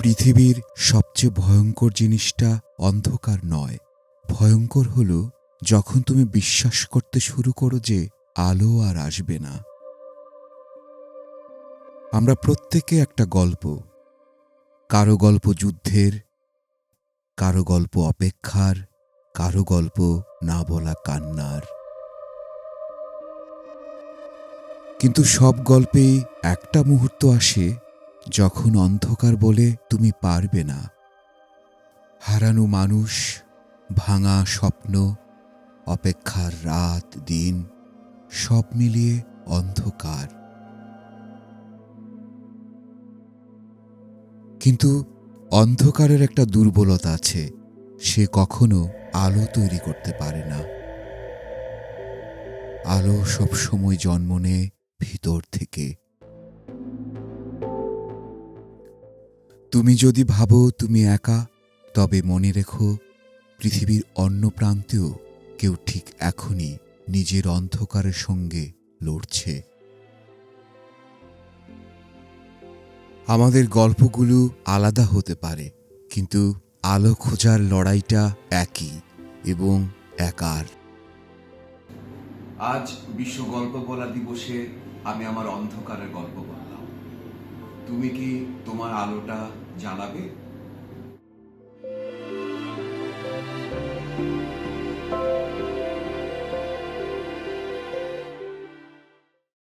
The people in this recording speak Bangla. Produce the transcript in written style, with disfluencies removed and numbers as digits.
পৃথিবীর সবচেয়ে ভয়ঙ্কর জিনিসটা অন্ধকার নয়, ভয়ঙ্কর হলো যখন তুমি বিশ্বাস করতে শুরু করো যে আলো আর আসবে না। আমরা প্রত্যেকে একটা গল্প, কারো গল্প যুদ্ধের, কারো গল্প অপেক্ষার, কারো গল্প না বলা কান্নার। কিন্তু সব গল্পেই একটা মুহূর্ত আসে যখন অন্ধকার বলে তুমি পারবে না। হারানো মানুষ, ভাঙা স্বপ্ন, অপেক্ষার রাত দিন সব মিলিয়ে অন্ধকার। কিন্তু অন্ধকারের একটা দুর্বলতা আছে, সে কখনো আলো তৈরি করতে পারে না। আলো সবসময় জন্ম নেয় ভিতর থেকে। তুমি যদি ভাবো তুমি একা, তবে মনে রেখো পৃথিবীর অন্য প্রান্তেও কেউ ঠিক এখনই নিজের অন্ধকারের সঙ্গে লড়ছে। আমাদের গল্পগুলো আলাদা হতে পারে, কিন্তু আলো খোঁজার লড়াইটা একই এবং একার। আজ বিশ্ব গল্প বলা দিবসে আমি আমার অন্ধকারের গল্প বললাম। তুমি কি তোমার আলোটা জ্বালাবে?